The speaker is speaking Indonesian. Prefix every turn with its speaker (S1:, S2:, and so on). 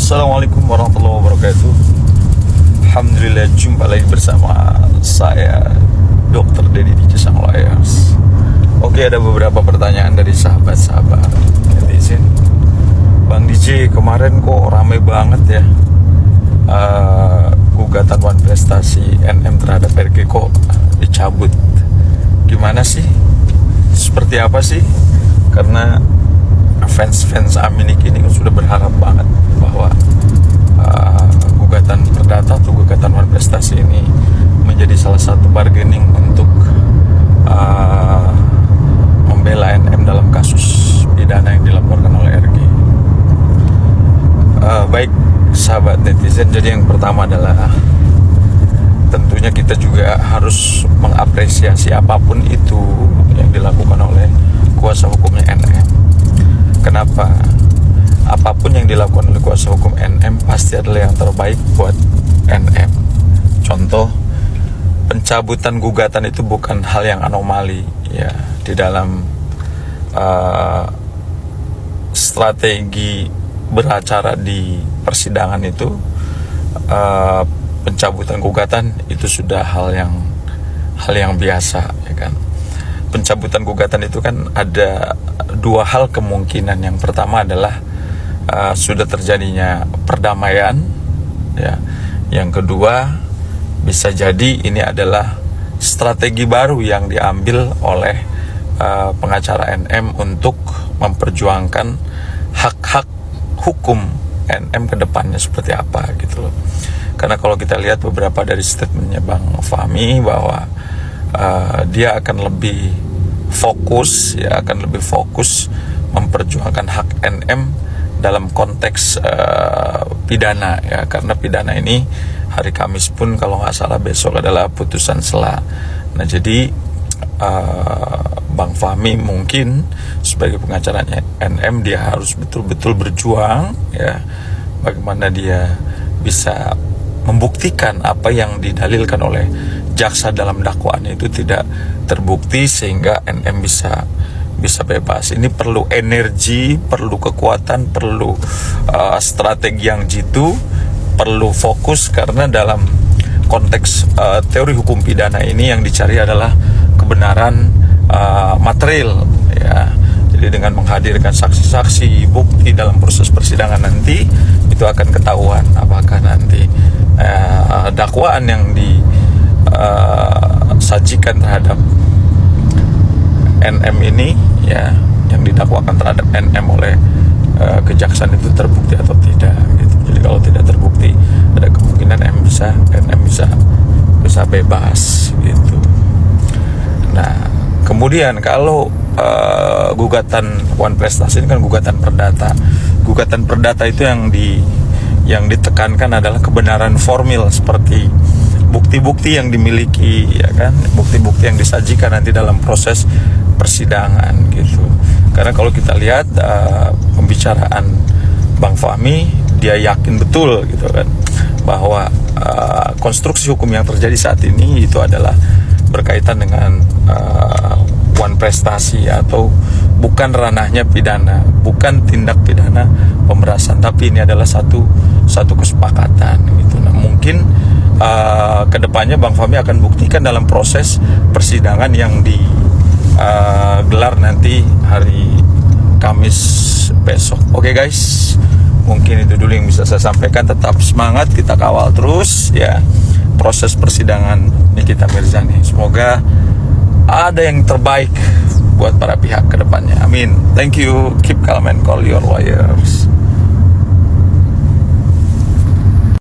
S1: Assalamualaikum warahmatullahi wabarakatuh. Alhamdulillah, jumpa lagi bersama saya Dr. Dedi di Cisang Layers. Oke, ada beberapa pertanyaan dari sahabat-sahabat netizen. Bang DJ, kemarin kok rame banget ya gugatan Wan Prestasi NM terhadap RG kok dicabut. Gimana sih? Seperti apa sih? Karena fans Aminik ini sudah berharap banget bahwa gugatan perdata atau gugatan Wan Prestasi ini menjadi salah satu bargaining untuk membela NM dalam kasus pidana yang dilaporkan oleh RG. Baik sahabat netizen, jadi yang pertama adalah tentunya kita juga harus mengapresiasi apapun itu yang dilakukan oleh kuasa hukumnya NM. Kenapa? Apapun yang dilakukan oleh kuasa hukum NM pasti adalah yang terbaik buat NM. Contoh, pencabutan gugatan itu bukan hal yang anomali ya. Di dalam strategi beracara di persidangan itu, pencabutan gugatan itu sudah hal yang biasa ya kan. Pencabutan gugatan itu kan ada dua hal kemungkinan. Yang pertama adalah sudah terjadinya perdamaian ya. Yang kedua, bisa jadi ini adalah strategi baru yang diambil oleh pengacara NM untuk memperjuangkan hak-hak hukum NM ke depannya seperti apa gitu loh. Karena kalau kita lihat beberapa dari statementnya Bang Fahmi bahwa dia akan lebih fokus memperjuangkan hak NM dalam konteks pidana ya, karena pidana ini hari Kamis pun kalau nggak salah besok adalah putusan sela. Nah jadi Bang Fahmi mungkin sebagai pengacaranya NM dia harus betul-betul berjuang ya, bagaimana dia bisa membuktikan apa yang didalilkan oleh jaksa dalam dakwaannya itu tidak terbukti sehingga NM bisa bebas. Ini perlu energi, perlu kekuatan, perlu strategi yang jitu, perlu fokus, karena dalam konteks teori hukum pidana ini yang dicari adalah kebenaran material ya. Jadi dengan menghadirkan saksi-saksi, bukti dalam proses persidangan nanti itu akan ketahuan apakah nanti dakwaan yang disajikan terhadap NM ini ya, yang didakwakan terhadap NM oleh kejaksaan itu terbukti atau tidak gitu. Jadi kalau tidak terbukti ada kemungkinan NM bisa bebas gitu. Nah kemudian kalau gugatan Wan Prestasi ini kan gugatan perdata. Gugatan perdata itu yang ditekankan adalah kebenaran formil seperti bukti-bukti yang dimiliki ya kan, bukti-bukti yang disajikan nanti dalam proses persidangan gitu. Karena kalau kita lihat pembicaraan Bang Fahmi, dia yakin betul gitu kan bahwa konstruksi hukum yang terjadi saat ini itu adalah berkaitan dengan Wan Prestasi atau bukan ranahnya pidana, bukan tindak pidana pemerasan, tapi ini adalah satu kesepakatan gitu. Nah mungkin kedepannya Bang Fahmi akan buktikan dalam proses persidangan yang digelar nanti hari Kamis besok. Oke guys, mungkin itu dulu yang bisa saya sampaikan. Tetap semangat, kita kawal terus ya proses persidangan Nikita Mirzani. Semoga ada yang terbaik buat para pihak ke depannya. Amin. Thank you. Keep calm and call your lawyer.